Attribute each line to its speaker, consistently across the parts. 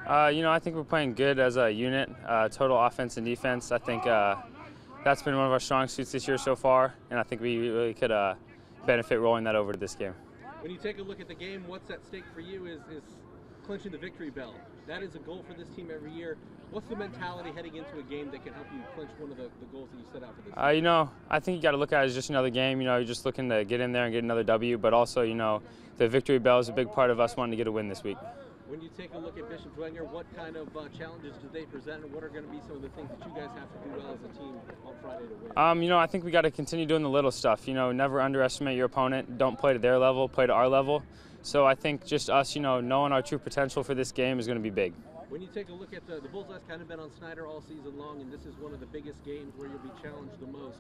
Speaker 1: I think we're playing good as a unit, total offense and defense. I think that's been one of our strong suits this year so far, and I think we really could benefit rolling that over to this game.
Speaker 2: When you take a look at the game, what's at stake for you is clinching the victory bell. That is a goal for this team every year. What's the mentality heading into a game that can help you clinch one of the goals that you set out for this team?
Speaker 1: I think you got to look at it as just another game. You're just looking to get in there and get another W, but also, the victory bell is a big part of us wanting to get a win this week.
Speaker 2: When you take a look at Bishop Dwenger, what kind of challenges do they present, and what are going to be some of the things that you guys have to do well as a team on Friday to win?
Speaker 1: I think we got to continue doing the little stuff. Never underestimate your opponent. Don't play to their level, play to our level. So I think just us, knowing our true potential for this game is going to be big.
Speaker 2: When you take a look at the Bullseyes kind of been on Snider all season long, and this is one of the biggest games where you'll be challenged the most.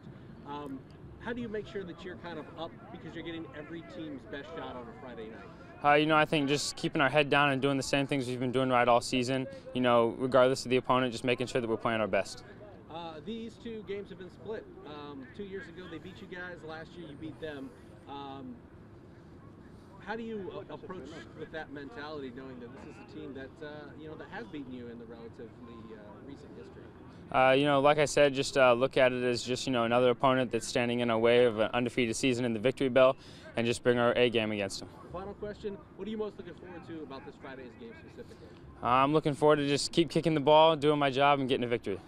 Speaker 2: How do you make sure that you're kind of up because you're getting every team's best shot on a Friday night?
Speaker 1: I think just keeping our head down and doing the same things we've been doing right all season, regardless of the opponent, just making sure that we're playing our best.
Speaker 2: These two games have been split. 2 years ago they beat you guys, last year you beat them. How do you approach with that mentality, knowing that this is a team that that has beaten you in the relatively recent history?
Speaker 1: Like I said, just look at it as just another opponent that's standing in our way of an undefeated season in the victory bell, and just bring our A game against them.
Speaker 2: Final question: what are you most looking forward to about this Friday's game specifically?
Speaker 1: I'm looking forward to just keep kicking the ball, doing my job, and getting a victory.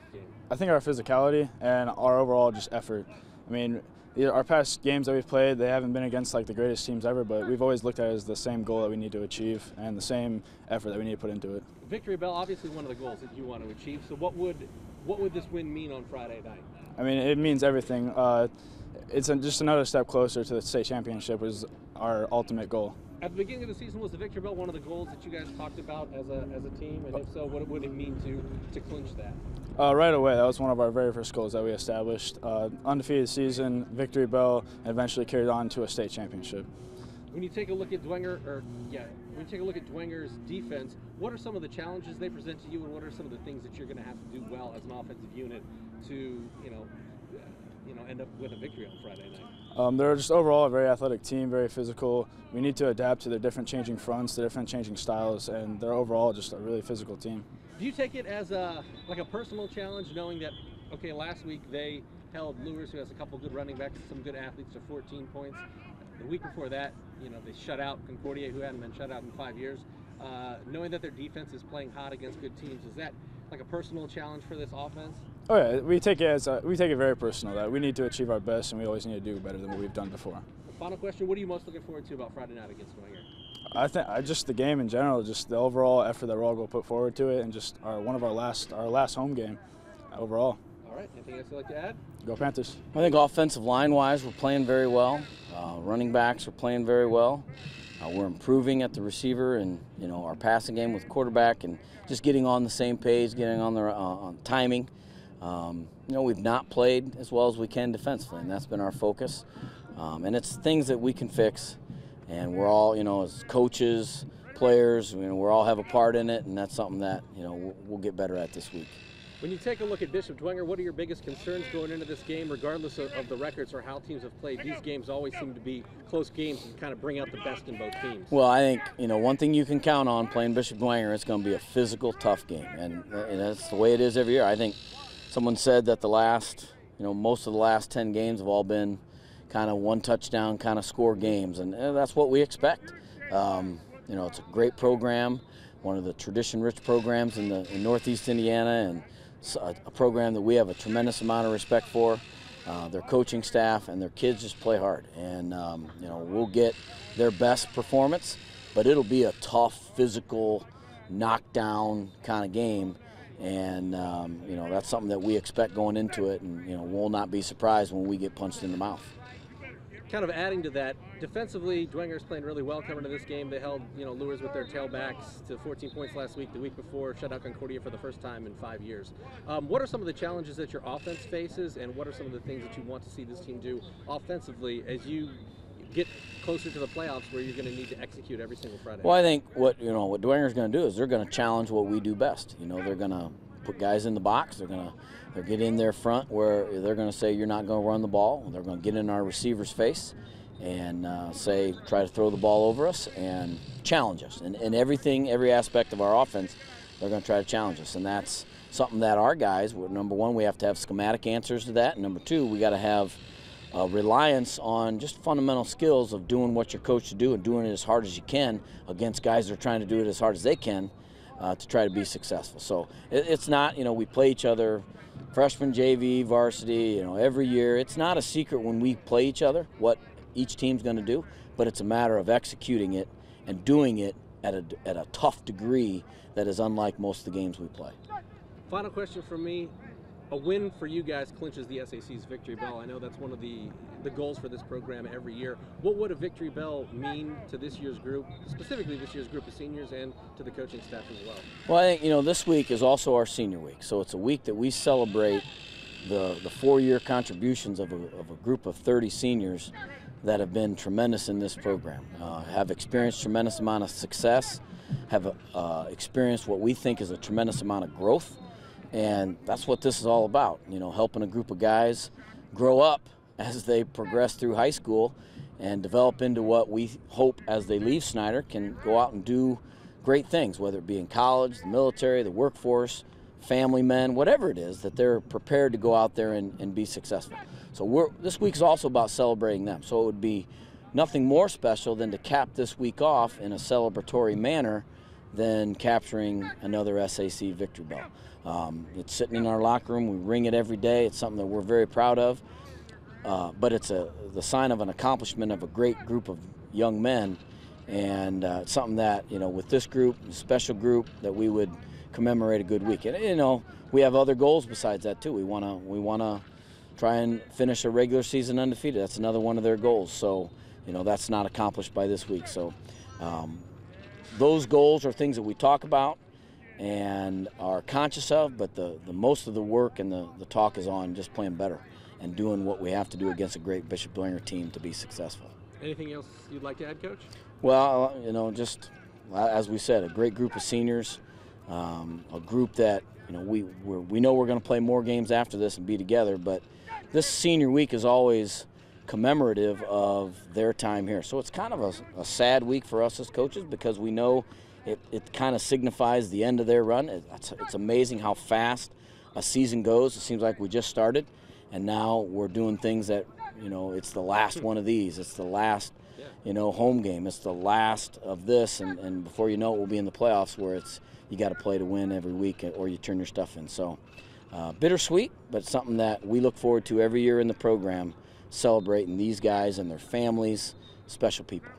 Speaker 3: I think our physicality and our overall just effort. I mean, our past games that we've played, they haven't been against like the greatest teams ever, but we've always looked at it as the same goal that we need to achieve and the same effort that we need to put into it.
Speaker 2: Victory bell, obviously one of the goals that you want to achieve. So what would this win mean on Friday night?
Speaker 3: I mean, it means everything. It's just another step closer to the state championship is our ultimate goal.
Speaker 2: At the beginning of the season, was the victory bell one of the goals that you guys talked about as a team? And if so, what would it mean to clinch that?
Speaker 3: Right away, that was one of our very first goals that we established. Undefeated season, victory bell, and eventually carried on to a state championship.
Speaker 2: When you take a look at Dwenger's defense, what are some of the challenges they present to you, and what are some of the things that you're going to have to do well as an offensive unit to, end up with a victory on Friday night?
Speaker 3: They're just overall a very athletic team, very physical. We need to adapt to their different changing fronts, their different changing styles, and they're overall just a really physical team.
Speaker 2: Do you take it as a personal challenge, knowing that, okay, last week they held Lewis, who has a couple good running backs, some good athletes, to 14 points. The week before that, they shut out Concordia, who hadn't been shut out in 5 years. Knowing that their defense is playing hot against good teams, is that like a personal challenge for this offense?
Speaker 3: Oh yeah, we take it very personal that we need to achieve our best, and we always need to do better than what we've done before.
Speaker 2: Final question: what are you most looking forward to about Friday night against Dwenger?
Speaker 3: I think just the game in general, just the overall effort that we're all going to put forward to it, and just one of our last home game overall.
Speaker 2: All right. Anything else you'd like to add?
Speaker 3: Go Panthers.
Speaker 4: I think offensive line-wise, we're playing very well. Running backs are playing very well. We're improving at the receiver and our passing game with quarterback, and just getting on the same page, getting on the on timing. We've not played as well as we can defensively, and that's been our focus. And it's things that we can fix, and we're all, as coaches, players, we all have a part in it, and that's something that we'll get better at this week.
Speaker 2: When you take a look at Bishop Dwenger, what are your biggest concerns going into this game, regardless of the records or how teams have played? These games always seem to be close games and kind of bring out the best in both teams.
Speaker 4: Well, I think, one thing you can count on playing Bishop Dwenger, it's going to be a physical, tough game. And that's the way it is every year. I think someone said that most of the last 10 games have all been kind of one touchdown kind of score games, and that's what we expect. It's a great program, one of the tradition-rich programs in Northeast Indiana, and a program that we have a tremendous amount of respect for. Their coaching staff and their kids just play hard, and we'll get their best performance, but it'll be a tough, physical, knockdown kind of game, and that's something that we expect going into it, and we'll not be surprised when we get punched in the mouth.
Speaker 2: Kind of adding to that, defensively, Dwenger's playing really well coming to this game. They held, Lures with their tailbacks to 14 points last week. The week before, shut out Concordia for the first time in 5 years. What are some of the challenges that your offense faces, and what are some of the things that you want to see this team do offensively as you get closer to the playoffs, where you're going to need to execute every single Friday?
Speaker 4: Well, I think what Dwenger's going to do is they're going to challenge what we do best. They're going to put guys in the box. They'll get in their front where they're going to say you're not going to run the ball. They're going to get in our receiver's face and try to throw the ball over us and challenge us. And every aspect of our offense, they're going to try to challenge us. And that's something that our guys, number one, we have to have schematic answers to that. And number two, we got to have reliance on just fundamental skills of doing what you're coached to do and doing it as hard as you can against guys that are trying to do it as hard as they can to try to be successful. So it's not, we play each other, freshman, JV, varsity, every year. It's not a secret when we play each other what each team's going to do, but it's a matter of executing it and doing it at a tough degree that is unlike most of the games we play.
Speaker 2: Final question from me. A win for you guys clinches the SAC's victory bell. I know that's one of the goals for this program every year. What would a victory bell mean to this year's group, specifically this year's group of seniors, and to the coaching staff as well?
Speaker 4: Well, I think, this week is also our senior week. So it's a week that we celebrate the 4-year contributions of a group of 30 seniors that have been tremendous in this program, have experienced tremendous amount of success, have experienced what we think is a tremendous amount of growth. And that's what this is all about, helping a group of guys grow up as they progress through high school and develop into what we hope as they leave Snider can go out and do great things, whether it be in college, the military, the workforce, family men, whatever it is, that they're prepared to go out there and be successful. So this week is also about celebrating them. So it would be nothing more special than to cap this week off in a celebratory manner than capturing another SAC victory bell. It's sitting in our locker room. We ring it every day. It's something that we're very proud of. But it's the sign of an accomplishment of a great group of young men, and it's something that, with this group, a special group, that we would commemorate a good week. And we have other goals besides that too. We wanna try and finish a regular season undefeated. That's another one of their goals. So that's not accomplished by this week. So those goals are things that we talk about and are conscious of, but the most of the work and the talk is on just playing better and doing what we have to do against a great Bishop Dwenger team to be successful.
Speaker 2: Anything else you'd like to add, Coach?
Speaker 4: Well, just as we said, a great group of seniors, a group that we know we're going to play more games after this and be together, but this senior week is always commemorative of their time here. So it's kind of a sad week for us as coaches, because we know it kind of signifies the end of their run. It's amazing how fast a season goes. It seems like we just started, and now we're doing things that, it's the last one of these. It's the last, home game. It's the last of this, and before you know it, we'll be in the playoffs where you got to play to win every week or you turn your stuff in. So bittersweet, but something that we look forward to every year in the program, celebrating these guys and their families, special people.